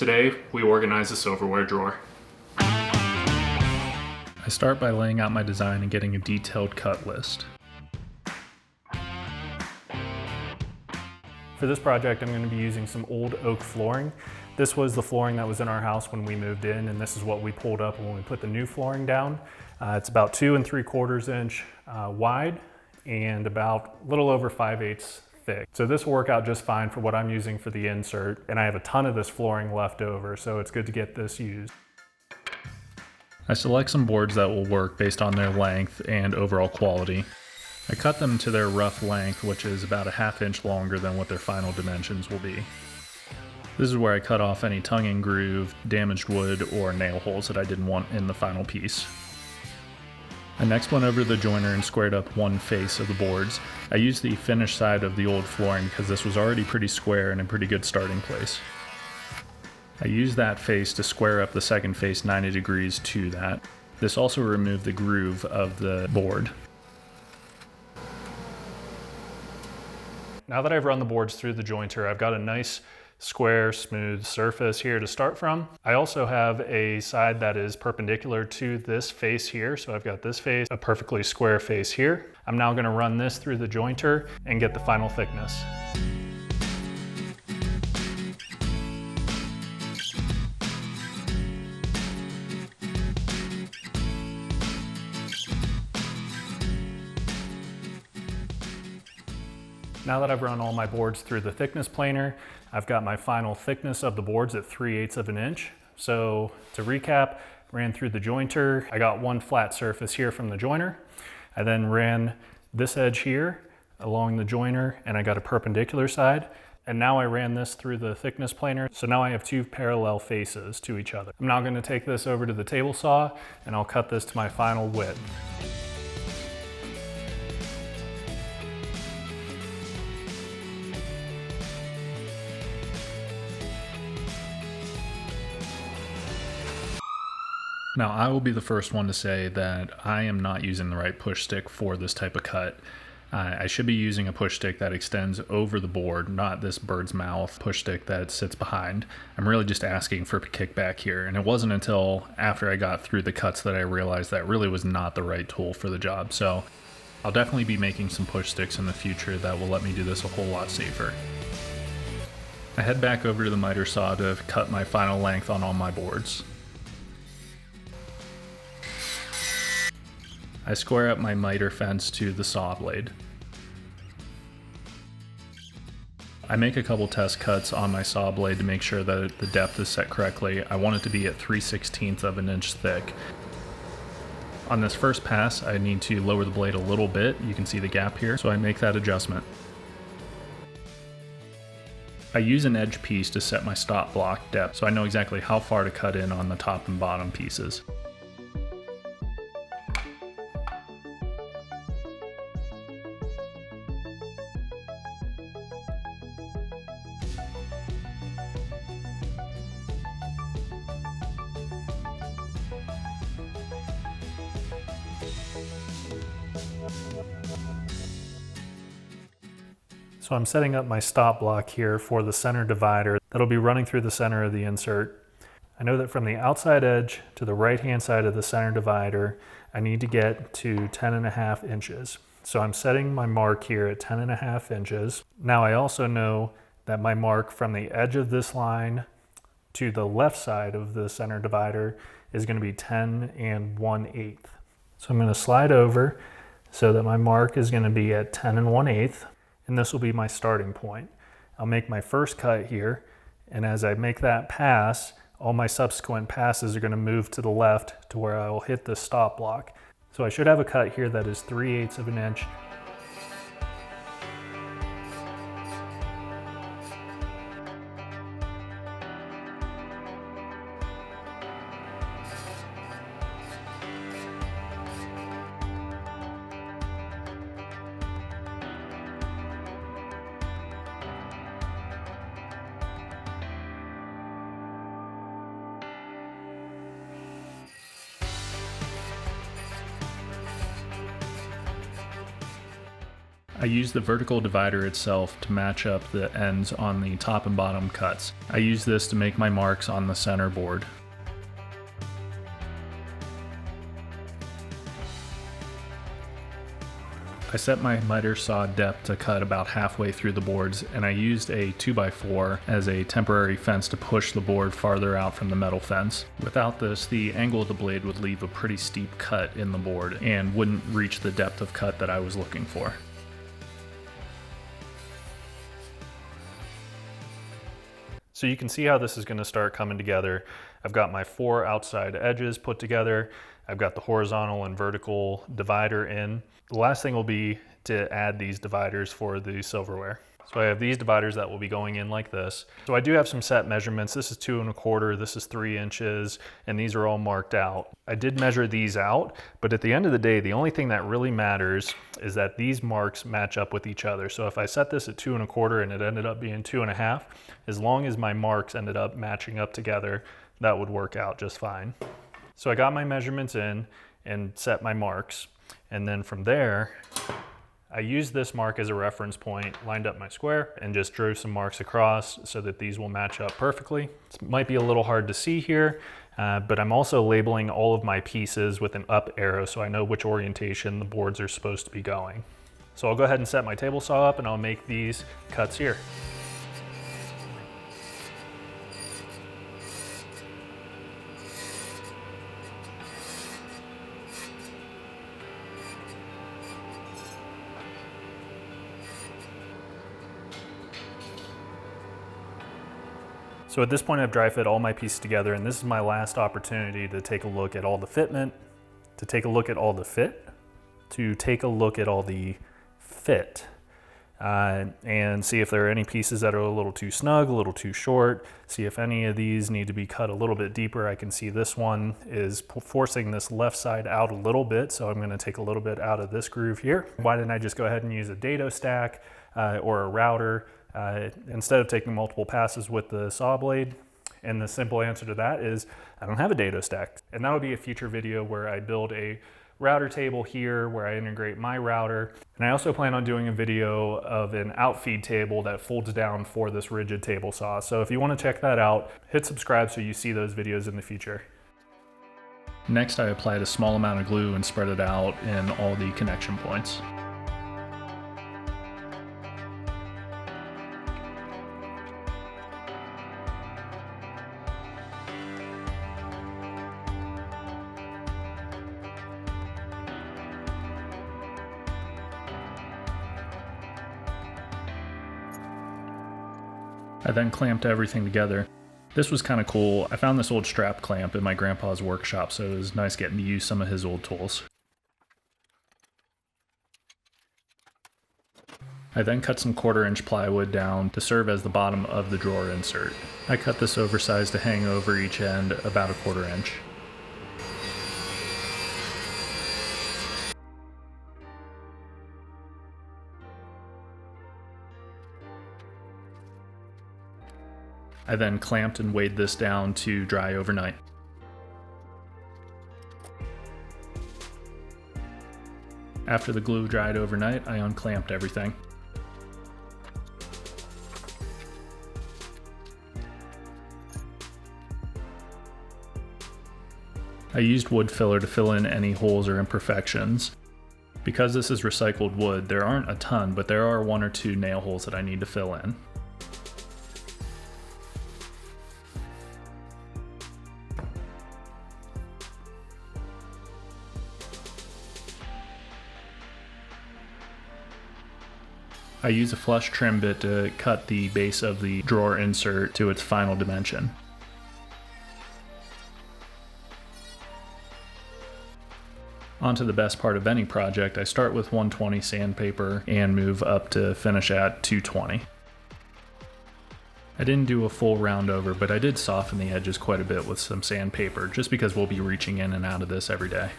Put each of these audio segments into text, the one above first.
Today, we organize the silverware drawer. I start by laying out my design and getting a detailed cut list. For this project, I'm going to be using some old oak flooring. This was the flooring that was in our house when we moved in, and this is what we pulled up when we put the new flooring down. It's about 2 3/4 inch wide and about a little over 5/8 thick. So this will work out just fine for what I'm using for the insert, and I have a ton of this flooring left over, so it's good to get this used. I select some boards that will work based on their length and overall quality. I cut them to their rough length, which is about a 1/2 inch longer than what their final dimensions will be. This is where I cut off any tongue and groove, damaged wood, or nail holes that I didn't want in the final piece. I next went over to the joiner and squared up one face of the boards. I used the finished side of the old flooring because this was already pretty square and a pretty good starting place. I used that face to square up the second face 90 degrees to that. This also removed the groove of the board. Now that I've run the boards through the jointer, I've got a nice square, smooth surface here to start from. I also have a side that is perpendicular to this face here. So I've got this face, a perfectly square face here. I'm now going to run this through the jointer and get the final thickness. Now that I've run all my boards through the thickness planer, I've got my final thickness of the boards at 3/8 of an inch. So to recap, ran through the jointer. I got one flat surface here from the joiner. I then ran this edge here along the joiner and I got a perpendicular side. And now I ran this through the thickness planer. So now I have two parallel faces to each other. I'm now going to take this over to the table saw and I'll cut this to my final width. Now, I will be the first one to say that I am not using the right push stick for this type of cut. I should be using a push stick that extends over the board, not this bird's mouth push stick that sits behind. I'm really just asking for kickback here, and it wasn't until after I got through the cuts that I realized that really was not the right tool for the job. So I'll definitely be making some push sticks in the future that will let me do this a whole lot safer. I head back over to the miter saw to cut my final length on all my boards. I square up my miter fence to the saw blade. I make a couple test cuts on my saw blade to make sure that the depth is set correctly. I want it to be at 3/16 of an inch thick. On this first pass, I need to lower the blade a little bit. You can see the gap here, so I make that adjustment. I use an edge piece to set my stop block depth, so I know exactly how far to cut in on the top and bottom pieces. So I'm setting up my stop block here for the center divider that'll be running through the center of the insert. I know that from the outside edge to the right hand side of the center divider, I need to get to 10.5 inches. So I'm setting my mark here at 10.5 inches. Now I also know that my mark from the edge of this line to the left side of the center divider is going to be 10 1/8. So I'm going to slide over so that my mark is going to be at 10 1/8. And this will be my starting point. I'll make my first cut here, and as I make that pass, all my subsequent passes are going to move to the left to where I will hit the stop block. So I should have a cut here that is 3/8 of an inch. I use the vertical divider itself to match up the ends on the top and bottom cuts. I use this to make my marks on the center board. I set my miter saw depth to cut about halfway through the boards, and I used a 2x4 as a temporary fence to push the board farther out from the metal fence. Without this, the angle of the blade would leave a pretty steep cut in the board and wouldn't reach the depth of cut that I was looking for. So you can see how this is going to start coming together. I've got my 4 outside edges put together. I've got the horizontal and vertical divider in. The last thing will be to add these dividers for the silverware. So I have these dividers that will be going in like this. So I do have some set measurements. This is 2 1/4, this is 3 inches, and these are all marked out. I did measure these out, but at the end of the day, the only thing that really matters is that these marks match up with each other. So if I set this at 2 1/4 and it ended up being 2 1/2, as long as my marks ended up matching up together, that would work out just fine. So I got my measurements in and set my marks. And then from there, I used this mark as a reference point, lined up my square, and just drew some marks across so that these will match up perfectly. It might be a little hard to see here, but I'm also labeling all of my pieces with an up arrow so I know which orientation the boards are supposed to be going. So I'll go ahead and set my table saw up and I'll make these cuts here. So at this point I've dry fit all my pieces together, and this is my last opportunity to take a look at all the fitment, to take a look at all the fit, to take a look at all the fit, and see if there are any pieces that are a little too snug, a little too short, see if any of these need to be cut a little bit deeper. I can see this one is forcing this left side out a little bit, so I'm going to take a little bit out of this groove here. Why didn't I just go ahead and use a dado stack or a router instead of taking multiple passes with the saw blade? And the simple answer to that is I don't have a dado stack. And that would be a future video where I build a router table here where I integrate my router. And I also plan on doing a video of an outfeed table that folds down for this rigid table saw. So if you want to check that out, hit subscribe so you see those videos in the future. Next, I applied a small amount of glue and spread it out in all the connection points. I then clamped everything together. This was kind of cool. I found this old strap clamp in my grandpa's workshop, so it was nice getting to use some of his old tools. I then cut some 1/4 inch plywood down to serve as the bottom of the drawer insert. I cut this oversized to hang over each end about 1/4 inch. I then clamped and weighed this down to dry overnight. After the glue dried overnight, I unclamped everything. I used wood filler to fill in any holes or imperfections. Because this is recycled wood, there aren't a ton, but there are 1 or 2 nail holes that I need to fill in. I use a flush trim bit to cut the base of the drawer insert to its final dimension. On to the best part of any project, I start with 120 sandpaper and move up to finish at 220. I didn't do a full round over, but I did soften the edges quite a bit with some sandpaper, just because we'll be reaching in and out of this every day.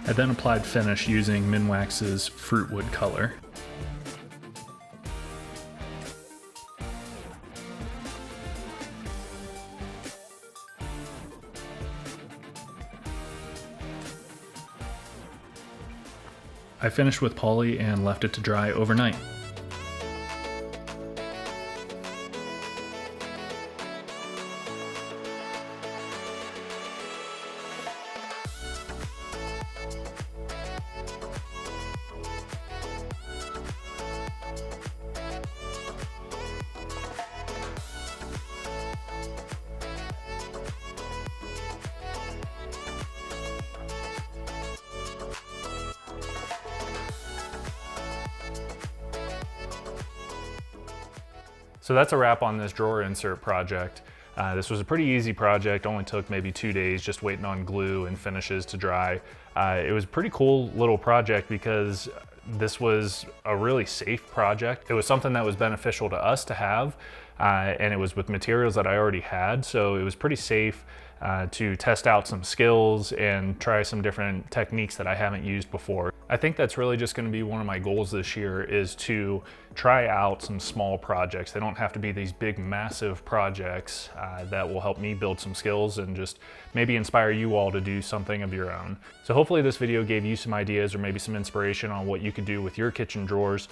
I then applied finish using Minwax's Fruitwood color. I finished with poly and left it to dry overnight. So that's a wrap on this drawer insert project. This was a pretty easy project, only took maybe 2 days just waiting on glue and finishes to dry. It was a pretty cool little project because this was a really safe project. It was something that was beneficial to us to have, and it was with materials that I already had, so it was pretty safe to test out some skills and try some different techniques that I haven't used before. I think that's really just going to be one of my goals this year, is to try out some small projects. They don't have to be these big, massive projects that will help me build some skills and just maybe inspire you all to do something of your own. So hopefully this video gave you some ideas or maybe some inspiration on what you could do with your kitchen drawers.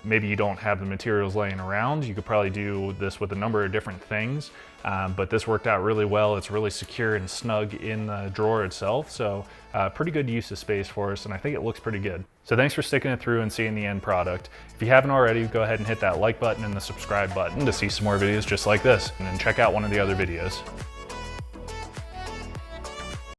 Maybe you don't have the materials laying around. You could probably do this with a number of different things, but this worked out really well. It's really secure and snug in the drawer itself, so pretty good use of space for us, and I think it looks pretty good. So thanks for sticking it through and seeing the end product. If you haven't already, go ahead and hit that like button and the subscribe button to see some more videos just like this, and then check out one of the other videos.